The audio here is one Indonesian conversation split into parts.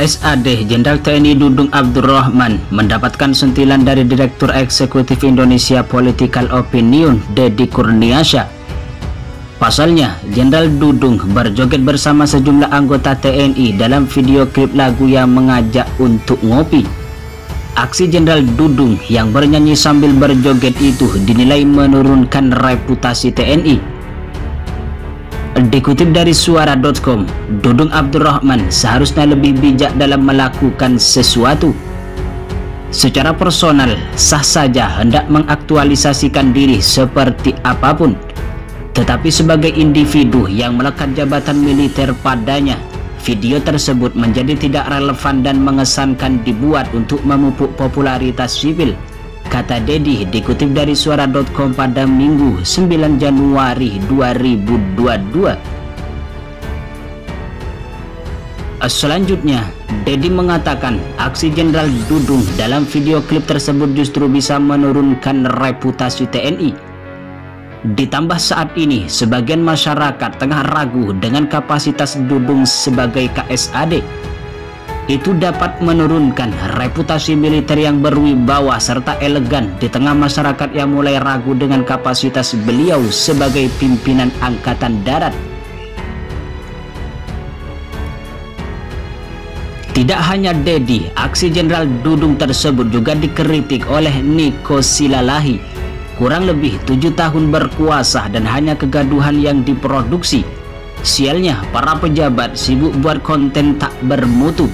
KSAD Jenderal TNI Dudung Abdurrahman mendapatkan sentilan dari Direktur Eksekutif Indonesia Political Opinion Deddy Kurniasyah. Pasalnya, Jenderal Dudung berjoget bersama sejumlah anggota TNI dalam video klip lagu yang mengajak untuk ngopi. Aksi Jenderal Dudung yang bernyanyi sambil berjoget itu dinilai menurunkan reputasi TNI. Dikutip dari suara.com, Dudung Abdurrahman seharusnya lebih bijak dalam melakukan sesuatu. Secara personal, sah saja hendak mengaktualisasikan diri seperti apapun. Tetapi sebagai individu yang melekat jabatan militer padanya, video tersebut menjadi tidak relevan dan mengesankan dibuat untuk memupuk popularitas sipil, kata Deddy dikutip dari suara.com pada Minggu 9 Januari 2022. Selanjutnya, Deddy mengatakan aksi Jenderal Dudung dalam video klip tersebut justru bisa menurunkan reputasi TNI. Ditambah saat ini, sebagian masyarakat tengah ragu dengan kapasitas Dudung sebagai KSAD. Itu dapat menurunkan reputasi militer yang berwibawa serta elegan di tengah masyarakat yang mulai ragu dengan kapasitas beliau sebagai pimpinan Angkatan Darat. Tidak hanya Deddy, aksi Jenderal Dudung tersebut juga dikritik oleh Niko Silalahi. Kurang lebih 7 tahun berkuasa dan hanya kegaduhan yang diproduksi. Sialnya, para pejabat sibuk buat konten tak bermutu.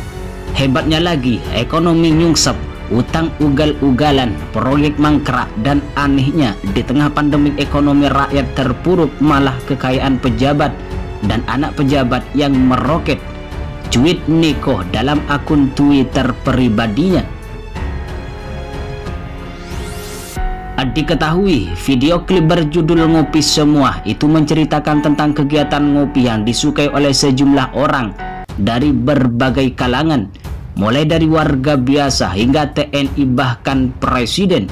Hebatnya lagi, ekonomi nyungsep, utang ugal-ugalan, proyek mangkrak, dan anehnya di tengah pandemi ekonomi rakyat terpuruk malah kekayaan pejabat dan anak pejabat yang meroket. Cuit Niko dalam akun Twitter pribadinya. Diketahui, video klip berjudul Ngopi Semua itu menceritakan tentang kegiatan ngopi yang disukai oleh sejumlah orang dari berbagai kalangan, mulai dari warga biasa hingga TNI bahkan Presiden.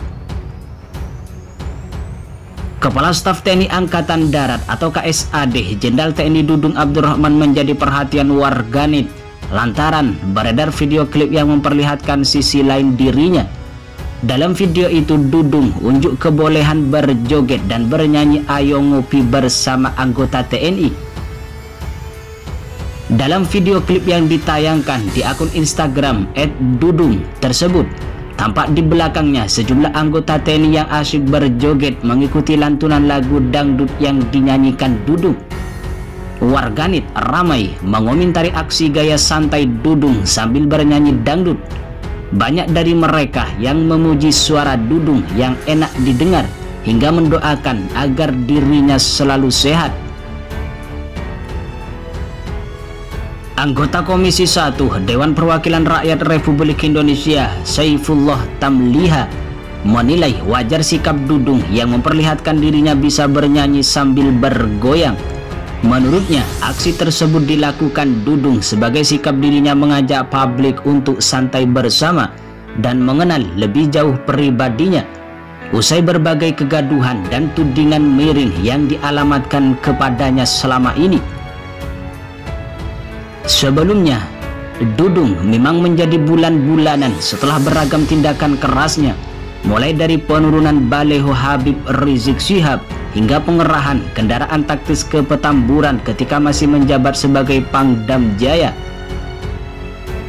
Kepala Staf TNI Angkatan Darat atau KSAD Jenderal TNI Dudung Abdurrahman menjadi perhatian warganet lantaran beredar video klip yang memperlihatkan sisi lain dirinya. Dalam video itu, Dudung unjuk kebolehan berjoget dan bernyanyi Ayo Ngopi bersama anggota TNI. Dalam video klip yang ditayangkan di akun Instagram @dudung tersebut, tampak di belakangnya sejumlah anggota TNI yang asyik berjoget mengikuti lantunan lagu dangdut yang dinyanyikan Dudung. Warganet ramai mengomentari aksi gaya santai Dudung sambil bernyanyi dangdut. Banyak dari mereka yang memuji suara Dudung yang enak didengar hingga mendoakan agar dirinya selalu sehat. Anggota Komisi 1 Dewan Perwakilan Rakyat Republik Indonesia Saifullah Tamliha menilai wajar sikap Dudung yang memperlihatkan dirinya bisa bernyanyi sambil bergoyang. Menurutnya, aksi tersebut dilakukan Dudung sebagai sikap dirinya mengajak publik untuk santai bersama dan mengenal lebih jauh pribadinya. Usai berbagai kegaduhan dan tudingan miring yang dialamatkan kepadanya selama ini. Sebelumnya, Dudung memang menjadi bulan-bulanan setelah beragam tindakan kerasnya, mulai dari penurunan baleho Habib Rizik Syihab hingga pengerahan kendaraan taktis ke Petamburan ketika masih menjabat sebagai Pangdam Jaya.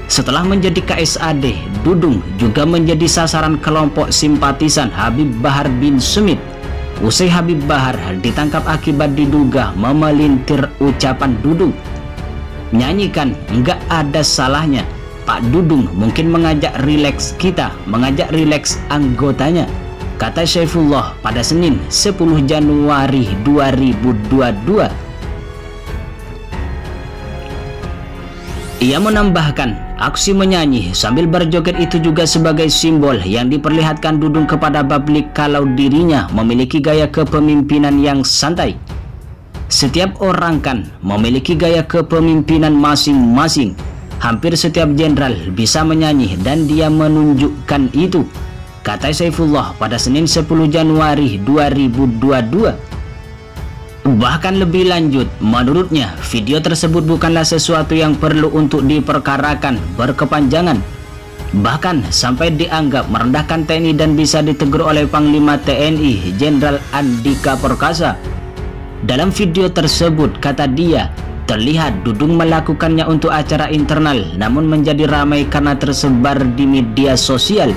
Setelah menjadi KSAD, Dudung juga menjadi sasaran kelompok simpatisan Habib Bahar bin Smith. Usai Habib Bahar ditangkap akibat diduga memelintir ucapan Dudung. Nyanyikan nggak ada salahnya, Pak Dudung mungkin mengajak rileks kita, mengajak rileks anggotanya, kata Saifullah pada Senin 10 Januari 2022. Ia menambahkan, aksi menyanyi sambil berjoget itu juga sebagai simbol yang diperlihatkan Dudung kepada publik kalau dirinya memiliki gaya kepemimpinan yang santai. Setiap orang kan memiliki gaya kepemimpinan masing-masing. Hampir setiap jenderal bisa menyanyi dan dia menunjukkan itu, kata Saifullah pada Senin 10 Januari 2022. Bahkan lebih lanjut, menurutnya video tersebut bukanlah sesuatu yang perlu untuk diperkarakan berkepanjangan. Bahkan sampai dianggap merendahkan TNI dan bisa ditegur oleh Panglima TNI Jenderal Andika Perkasa. Dalam video tersebut, kata dia, terlihat Dudung melakukannya untuk acara internal, namun menjadi ramai karena tersebar di media sosial.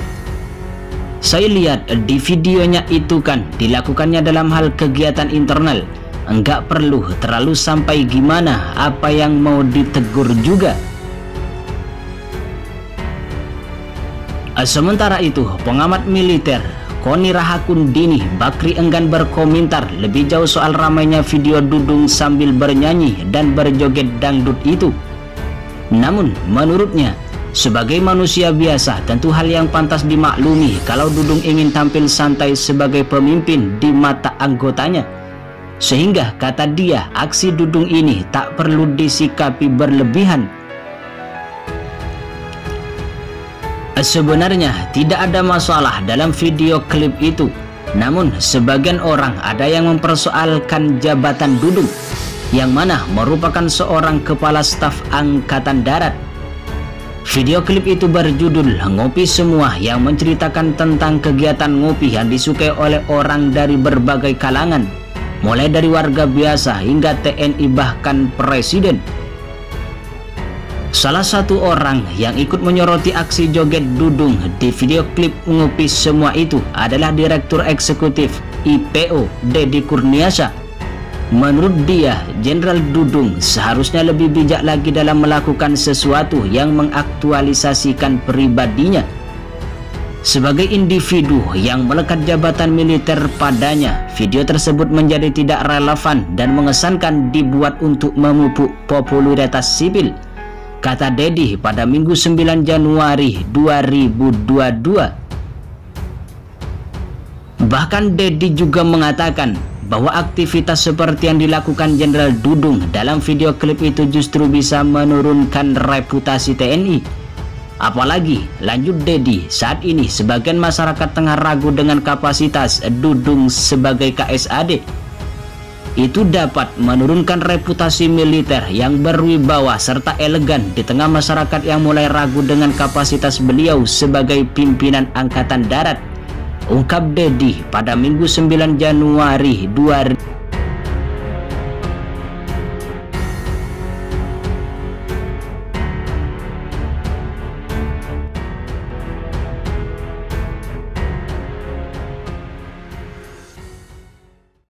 Saya lihat di videonya itu kan dilakukannya dalam hal kegiatan internal. Enggak perlu terlalu sampai gimana, apa yang mau ditegur juga. Sementara itu, pengamat militer Koni Rahakundini Bakri enggan berkomentar lebih jauh soal ramainya video Dudung sambil bernyanyi dan berjoget dangdut itu. Namun, menurutnya, sebagai manusia biasa, tentu hal yang pantas dimaklumi kalau Dudung ingin tampil santai sebagai pemimpin di mata anggotanya. Sehingga, kata dia, aksi Dudung ini tak perlu disikapi berlebihan. Sebenarnya tidak ada masalah dalam video klip itu. Namun sebagian orang ada yang mempersoalkan jabatan Dudung, yang mana merupakan seorang kepala staf Angkatan Darat. Video klip itu berjudul Ngopi Semua, yang menceritakan tentang kegiatan ngopi yang disukai oleh orang dari berbagai kalangan, mulai dari warga biasa hingga TNI bahkan presiden. Salah satu orang yang ikut menyoroti aksi joget Dudung di video klip Ngopi Semua itu adalah Direktur Eksekutif IPO Deddy Kurniasa. Menurut dia, Jenderal Dudung seharusnya lebih bijak lagi dalam melakukan sesuatu yang mengaktualisasikan pribadinya. Sebagai individu yang melekat jabatan militer padanya, video tersebut menjadi tidak relevan dan mengesankan dibuat untuk memupuk popularitas sipil, kata Deddy pada Minggu 9 Januari 2022. Bahkan Deddy juga mengatakan bahwa aktivitas seperti yang dilakukan Jenderal Dudung dalam video klip itu justru bisa menurunkan reputasi TNI. Apalagi, lanjut Deddy, saat ini sebagian masyarakat tengah ragu dengan kapasitas Dudung sebagai KSAD. Itu dapat menurunkan reputasi militer yang berwibawa serta elegan di tengah masyarakat yang mulai ragu dengan kapasitas beliau sebagai pimpinan Angkatan Darat, ungkap Deddy pada Minggu 9 Januari 2022.